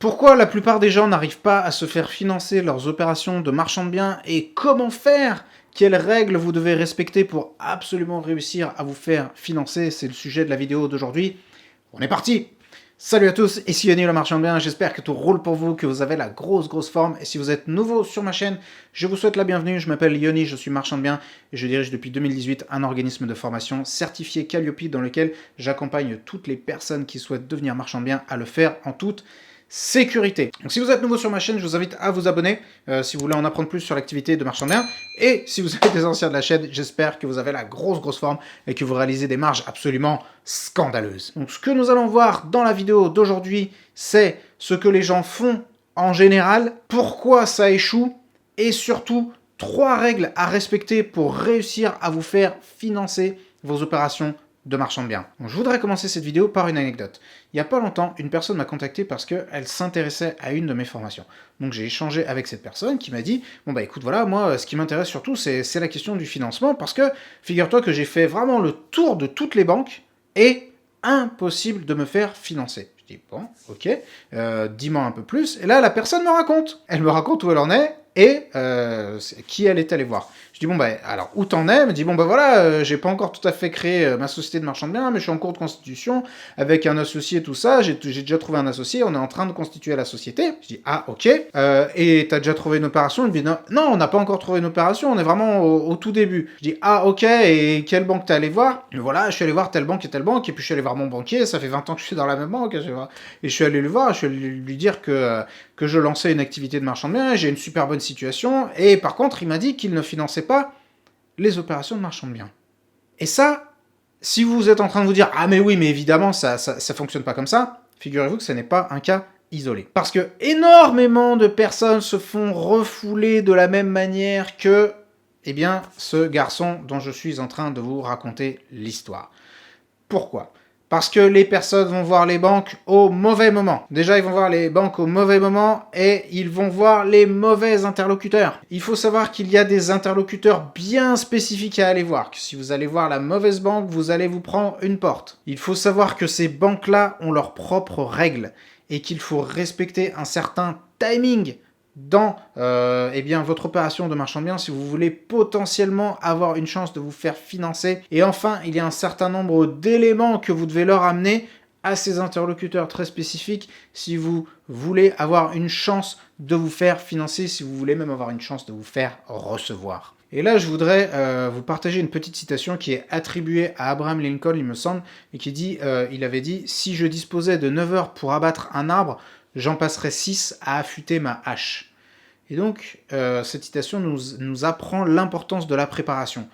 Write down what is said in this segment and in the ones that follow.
Pourquoi la plupart des gens n'arrivent pas à se faire financer leurs opérations de marchand de biens et comment faire? Quelles règles vous devez respecter pour absolument réussir à vous faire financer? C'est le sujet de la vidéo d'aujourd'hui. On est parti! Salut à tous, ici Yoni le marchand de biens, j'espère que tout roule pour vous, que vous avez la grosse forme, et si vous êtes nouveau sur ma chaîne, je vous souhaite la bienvenue, je m'appelle Yoni, je suis marchand de biens, et je dirige depuis 2018 un organisme de formation certifié Calliope dans lequel j'accompagne toutes les personnes qui souhaitent devenir marchand de biens à le faire en toute sécurité. Donc si vous êtes nouveau sur ma chaîne, je vous invite à vous abonner si vous voulez en apprendre plus sur l'activité de marchand de biens. Et si vous êtes des anciens de la chaîne, j'espère que vous avez la grosse forme et que vous réalisez des marges absolument scandaleuses. Donc ce que nous allons voir dans la vidéo d'aujourd'hui, c'est ce que les gens font en général, pourquoi ça échoue et surtout 3 règles à respecter pour réussir à vous faire financer vos opérations de marchand de biens. Donc, je voudrais commencer cette vidéo par une anecdote. Il n'y a pas longtemps, une personne m'a contacté parce qu'elle s'intéressait à une de mes formations. Donc j'ai échangé avec cette personne qui m'a dit « Bon bah écoute, voilà, moi ce qui m'intéresse surtout c'est la question du financement parce que figure-toi que j'ai fait vraiment le tour de toutes les banques et impossible de me faire financer. » Je dis « Bon, ok, dis-moi un peu plus. » Et là la personne me raconte. Elle me raconte où elle en est et qui elle est allée voir. Je dis, bon, bah, alors, où t'en es? Elle me dit, bon, bah voilà, j'ai pas encore tout à fait créé ma société de marchand de biens, mais je suis en cours de constitution, avec un associé, tout ça, j'ai déjà trouvé un associé, on est en train de constituer la société. Je dis, ah, ok, et t'as déjà trouvé une opération? Elle me dit, non, on n'a pas encore trouvé une opération, on est vraiment au tout début. Je dis, ah, ok, et quelle banque t'es allé voir? Et voilà, je suis allé voir telle banque, et puis je suis allé voir mon banquier, ça fait 20 ans que je suis dans la même banque, et je suis allé le voir, je suis allé lui dire que je lançais une activité de marchand de biens, j'ai une super bonne situation, et par contre, il m'a dit qu'il ne finançait pas les opérations de marchand de biens. Et ça, si vous êtes en train de vous dire « Ah mais oui, mais évidemment, ça fonctionne pas comme ça », figurez-vous que ce n'est pas un cas isolé. Parce que énormément de personnes se font refouler de la même manière que, eh bien, ce garçon dont je suis en train de vous raconter l'histoire. Pourquoi ? Parce que les personnes vont voir les banques au mauvais moment. Déjà, ils vont voir les banques au mauvais moment et ils vont voir les mauvais interlocuteurs. Il faut savoir qu'il y a des interlocuteurs bien spécifiques à aller voir. Que si vous allez voir la mauvaise banque, vous allez vous prendre une porte. Il faut savoir que ces banques-là ont leurs propres règles et qu'il faut respecter un certain timing dans eh bien, votre opération de marchand de biens si vous voulez potentiellement avoir une chance de vous faire financer. Et enfin, il y a un certain nombre d'éléments que vous devez leur amener à ces interlocuteurs très spécifiques si vous voulez avoir une chance de vous faire financer, si vous voulez même avoir une chance de vous faire recevoir. Et là, je voudrais vous partager une petite citation qui est attribuée à Abraham Lincoln, il me semble, et qui dit, il avait dit « Si je disposais de 9 heures pour abattre un arbre, j'en passerai 6 à affûter ma hache. » Et donc, cette citation nous apprend l'importance de la préparation.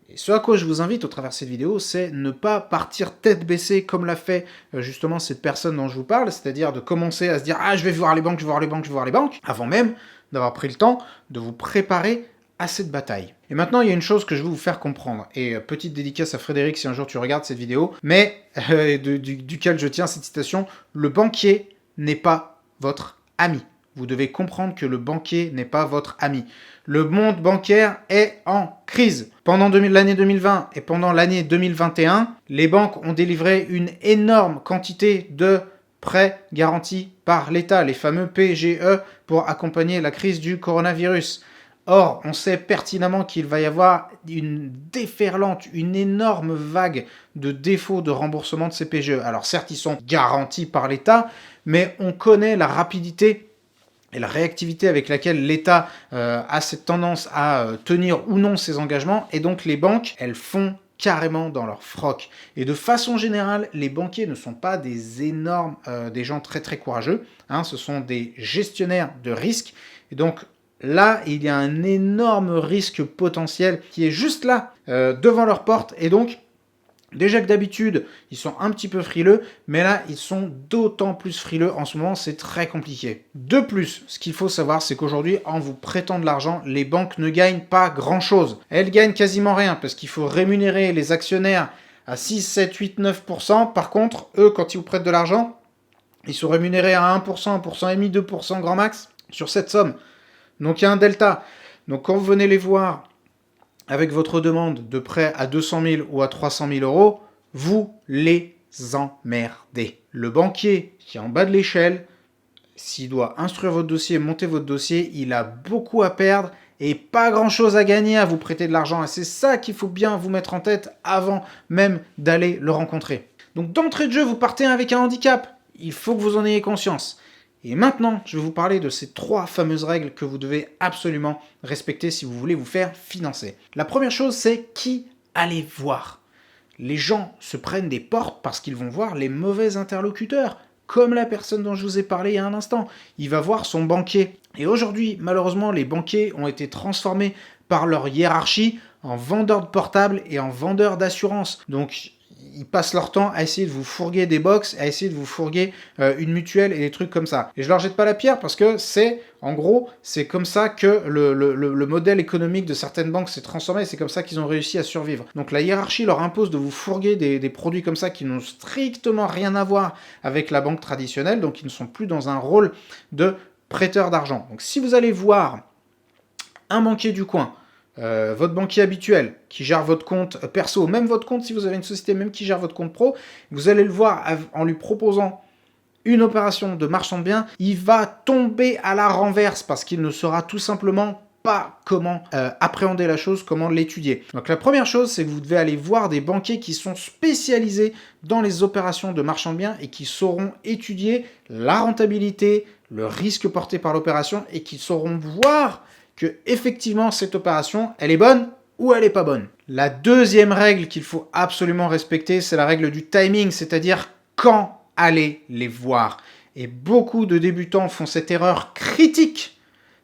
Et ce à quoi je vous invite au travers de cette vidéo, c'est ne pas partir tête baissée comme l'a fait justement cette personne dont je vous parle, c'est-à-dire de commencer à se dire « Ah, je vais voir les banques, je vais voir les banques, je vais voir les banques », avant même d'avoir pris le temps de vous préparer à cette bataille. Et maintenant, il y a une chose que je veux vous faire comprendre, et petite dédicace à Frédéric si un jour tu regardes cette vidéo, mais duquel je tiens cette citation, le banquier n'est pas votre ami. Vous devez comprendre que le banquier n'est pas votre ami. Le monde bancaire est en crise. Pendant l'année 2020 et pendant l'année 2021, les banques ont délivré une énorme quantité de prêts garantis par l'État, les fameux PGE, pour accompagner la crise du coronavirus. Or, on sait pertinemment qu'il va y avoir une déferlante, une énorme vague de défauts de remboursement de ces PGE. Alors certes, ils sont garantis par l'État, mais on connaît la rapidité et la réactivité avec laquelle l'État a cette tendance à tenir ou non ses engagements, et donc les banques, elles font carrément dans leur froc. Et de façon générale, les banquiers ne sont pas des énormes, des gens très courageux, hein, ce sont des gestionnaires de risques, et donc là, il y a un énorme risque potentiel qui est juste là, devant leur porte, et donc déjà que d'habitude, ils sont un petit peu frileux, mais là, ils sont d'autant plus frileux. En ce moment, c'est très compliqué. De plus, ce qu'il faut savoir, c'est qu'aujourd'hui, en vous prêtant de l'argent, les banques ne gagnent pas grand-chose. Elles gagnent quasiment rien, parce qu'il faut rémunérer les actionnaires à 6, 7, 8, 9%. Par contre, eux, quand ils vous prêtent de l'argent, ils sont rémunérés à 1%, 1,5%, 2% grand max sur cette somme. Donc, il y a un delta. Donc, quand vous venez les voir avec votre demande de prêt à 200 000 ou à 300 000 euros, vous les emmerdez. Le banquier qui est en bas de l'échelle, S'il doit instruire votre dossier, monter votre dossier, il a beaucoup à perdre et pas grand-chose à gagner à vous prêter de l'argent. Et c'est ça qu'il faut bien vous mettre en tête avant même d'aller le rencontrer. Donc d'entrée de jeu, vous partez avec un handicap. Il faut que vous en ayez conscience. Et maintenant, je vais vous parler de ces 3 fameuses règles que vous devez absolument respecter si vous voulez vous faire financer. La première chose, c'est qui allez voir. Les gens se prennent des portes parce qu'ils vont voir les mauvais interlocuteurs, comme la personne dont je vous ai parlé il y a un instant. Il va voir son banquier. Et aujourd'hui, malheureusement, les banquiers ont été transformés par leur hiérarchie en vendeurs de portables et en vendeurs d'assurance. Donc, ils passent leur temps à essayer de vous fourguer des box, à essayer de vous fourguer une mutuelle et des trucs comme ça. Et je leur jette pas la pierre parce que en gros, c'est comme ça que le modèle économique de certaines banques s'est transformé, c'est comme ça qu'ils ont réussi à survivre. Donc la hiérarchie leur impose de vous fourguer des produits comme ça qui n'ont strictement rien à voir avec la banque traditionnelle, donc ils ne sont plus dans un rôle de prêteur d'argent. Donc si vous allez voir un banquier du coin, votre banquier habituel qui gère votre compte perso, même votre compte si vous avez une société, même qui gère votre compte pro, vous allez le voir en lui proposant une opération de marchand de biens, il va tomber à la renverse parce qu'il ne saura tout simplement pas comment appréhender la chose, comment l'étudier. Donc la première chose, c'est que vous devez aller voir des banquiers qui sont spécialisés dans les opérations de marchand de biens et qui sauront étudier la rentabilité, le risque porté par l'opération et qui sauront voir que effectivement cette opération, elle est bonne ou elle est pas bonne. La deuxième règle qu'il faut absolument respecter, c'est la règle du timing, c'est-à-dire quand aller les voir. Et beaucoup de débutants font cette erreur critique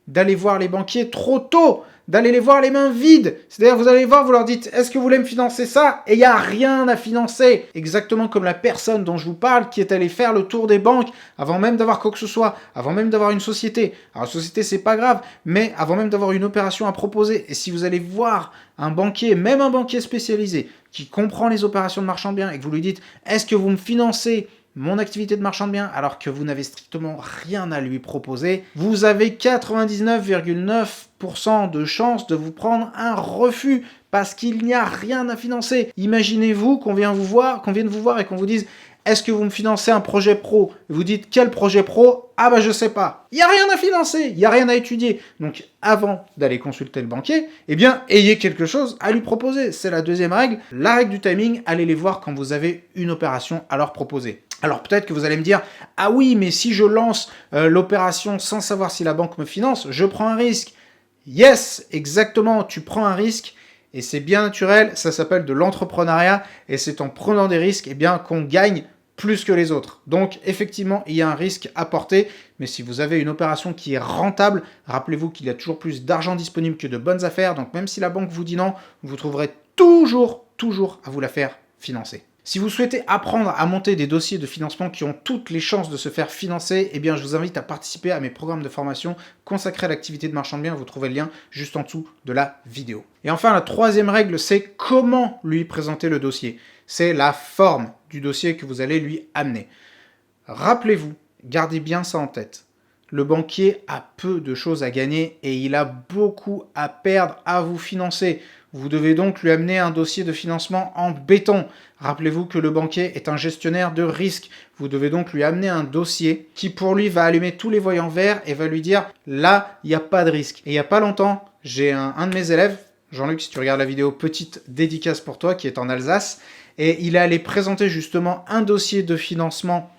d'aller voir les banquiers trop tôt, d'aller les voir les mains vides. C'est-à-dire, vous allez les voir, vous leur dites « Est-ce que vous voulez me financer ça ?» Et il n'y a rien à financer. Exactement comme la personne dont je vous parle qui est allée faire le tour des banques avant même d'avoir quoi que ce soit, avant même d'avoir une société. Alors, la société, c'est pas grave, mais avant même d'avoir une opération à proposer. Et si vous allez voir un banquier, même un banquier spécialisé, qui comprend les opérations de marchand de biens et que vous lui dites « Est-ce que vous me financez mon activité de marchand de biens ?» alors que vous n'avez strictement rien à lui proposer, vous avez 99,9% de chances de vous prendre un refus parce qu'il n'y a rien à financer. Imaginez-vous qu'on vienne vous voir et qu'on vous dise « Est-ce que vous me financez un projet pro ?» Et vous dites « Quel projet pro ?» Ah bah je sais pas. Il n'y a rien à financer, il n'y a rien à étudier. Donc avant d'aller consulter le banquier, eh bien ayez quelque chose à lui proposer. C'est la deuxième règle. La règle du timing, allez les voir quand vous avez une opération à leur proposer. Alors peut-être que vous allez me dire « Ah oui, mais si je lance l'opération sans savoir si la banque me finance, je prends un risque. » Yes, exactement, tu prends un risque et c'est bien naturel, ça s'appelle de l'entrepreneuriat et c'est en prenant des risques eh bien, qu'on gagne plus que les autres. Donc effectivement, il y a un risque à porter, mais si vous avez une opération qui est rentable, rappelez-vous qu'il y a toujours plus d'argent disponible que de bonnes affaires, donc même si la banque vous dit non, vous trouverez toujours à vous la faire financer. Si vous souhaitez apprendre à monter des dossiers de financement qui ont toutes les chances de se faire financer, eh bien je vous invite à participer à mes programmes de formation consacrés à l'activité de marchand de biens. Vous trouvez le lien juste en dessous de la vidéo. Et enfin, la troisième règle, c'est comment lui présenter le dossier. C'est la forme du dossier que vous allez lui amener. Rappelez-vous, gardez bien ça en tête. Le banquier a peu de choses à gagner et il a beaucoup à perdre à vous financer. Vous devez donc lui amener un dossier de financement en béton. Rappelez-vous que le banquier est un gestionnaire de risque. Vous devez donc lui amener un dossier qui pour lui va allumer tous les voyants verts et va lui dire « là, il n'y a pas de risque ». Et il n'y a pas longtemps, j'ai un de mes élèves, Jean-Luc, si tu regardes la vidéo, petite dédicace pour toi, qui est en Alsace, et il est allé présenter justement un dossier de financement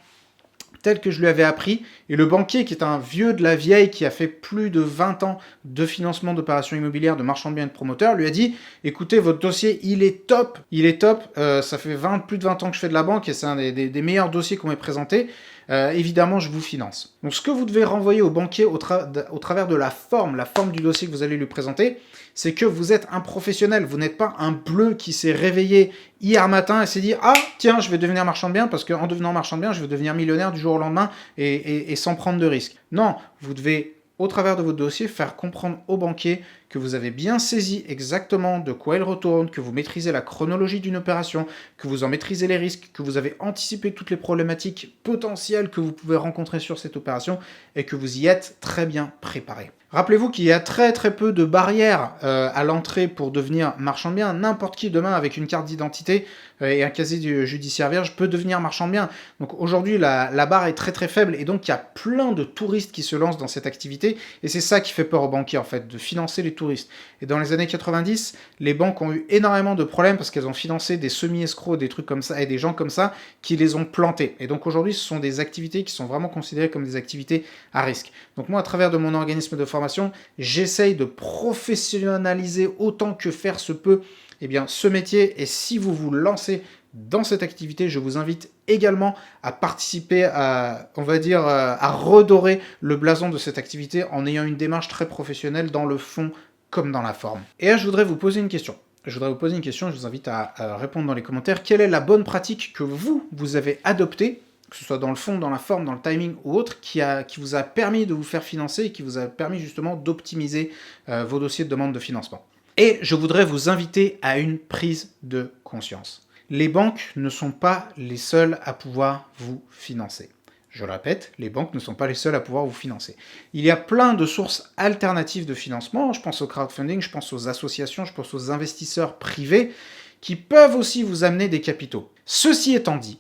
tel que je lui avais appris, et le banquier, qui est un vieux de la vieille, qui a fait plus de 20 ans de financement d'opérations immobilières, de marchands de biens et de promoteurs, lui a dit « Écoutez, votre dossier, il est top, ça fait plus de 20 ans que je fais de la banque, et c'est un des meilleurs dossiers qu'on m'ait présenté, évidemment, je vous finance. » Donc ce que vous devez renvoyer au banquier au travers de la forme du dossier que vous allez lui présenter, c'est que vous êtes un professionnel, vous n'êtes pas un bleu qui s'est réveillé hier matin et s'est dit « Ah, tiens, je vais devenir marchand de biens parce qu'en devenant marchand de biens, je vais devenir millionnaire du jour au lendemain et sans prendre de risques. » Non, vous devez, au travers de votre dossier, faire comprendre au banquier que vous avez bien saisi exactement de quoi il retourne, que vous maîtrisez la chronologie d'une opération, que vous en maîtrisez les risques, que vous avez anticipé toutes les problématiques potentielles que vous pouvez rencontrer sur cette opération et que vous y êtes très bien préparé. Rappelez-vous qu'il y a très très peu de barrières à l'entrée pour devenir marchand de biens. N'importe qui demain avec une carte d'identité et un casier judiciaire vierge peut devenir marchand de biens. Donc aujourd'hui la barre est très très faible et donc il y a plein de touristes qui se lancent dans cette activité et c'est ça qui fait peur aux banquiers en fait, de financer les touristes. Et dans les années 90, les banques ont eu énormément de problèmes parce qu'elles ont financé des semi-escrocs, des trucs comme ça et des gens comme ça qui les ont plantés. Et donc aujourd'hui ce sont des activités qui sont vraiment considérées comme des activités à risque. Donc moi à travers de mon organisme de formation, j'essaye de professionnaliser autant que faire se peut eh bien, ce métier. Et si vous vous lancez dans cette activité, je vous invite également à participer à, on va dire, à redorer le blason de cette activité en ayant une démarche très professionnelle dans le fond comme dans la forme. Et là, je voudrais vous poser une question. Je vous invite à répondre dans les commentaires. Quelle est la bonne pratique que vous avez adoptée, que ce soit dans le fond, dans la forme, dans le timing ou autre, qui vous a permis de vous faire financer et qui vous a permis justement d'optimiser vos dossiers de demande de financement. Et je voudrais vous inviter à une prise de conscience. Les banques ne sont pas les seules à pouvoir vous financer. Je le répète, les banques ne sont pas les seules à pouvoir vous financer. Il y a plein de sources alternatives de financement, je pense au crowdfunding, je pense aux associations, je pense aux investisseurs privés, qui peuvent aussi vous amener des capitaux. Ceci étant dit,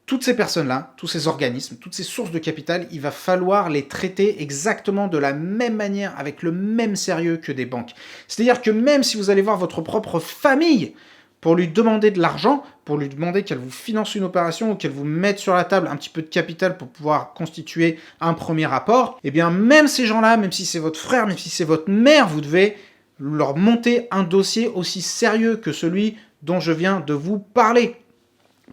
toutes ces personnes-là, tous ces organismes, toutes ces sources de capital, il va falloir les traiter exactement de la même manière, avec le même sérieux que des banques. C'est-à-dire que même si vous allez voir votre propre famille pour lui demander de l'argent, pour lui demander qu'elle vous finance une opération ou qu'elle vous mette sur la table un petit peu de capital pour pouvoir constituer un premier apport, eh bien même ces gens-là, même si c'est votre frère, même si c'est votre mère, vous devez leur monter un dossier aussi sérieux que celui dont je viens de vous parler.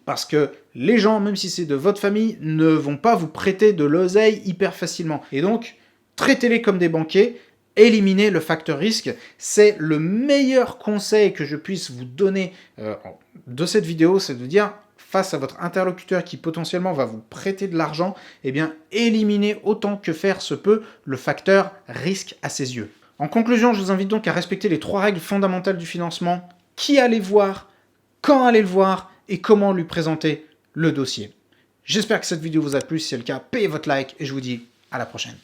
Parce que les gens, même si c'est de votre famille, ne vont pas vous prêter de l'oseille hyper facilement. Et donc, traitez-les comme des banquiers, éliminez le facteur risque. C'est le meilleur conseil que je puisse vous donner de cette vidéo, c'est de dire, face à votre interlocuteur qui potentiellement va vous prêter de l'argent, eh bien, éliminez autant que faire se peut le facteur risque à ses yeux. En conclusion, je vous invite donc à respecter les 3 règles fondamentales du financement. Qui aller voir, quand aller le voir, et comment lui présenter le dossier. J'espère que cette vidéo vous a plu. Si c'est le cas, payez votre like et je vous dis à la prochaine.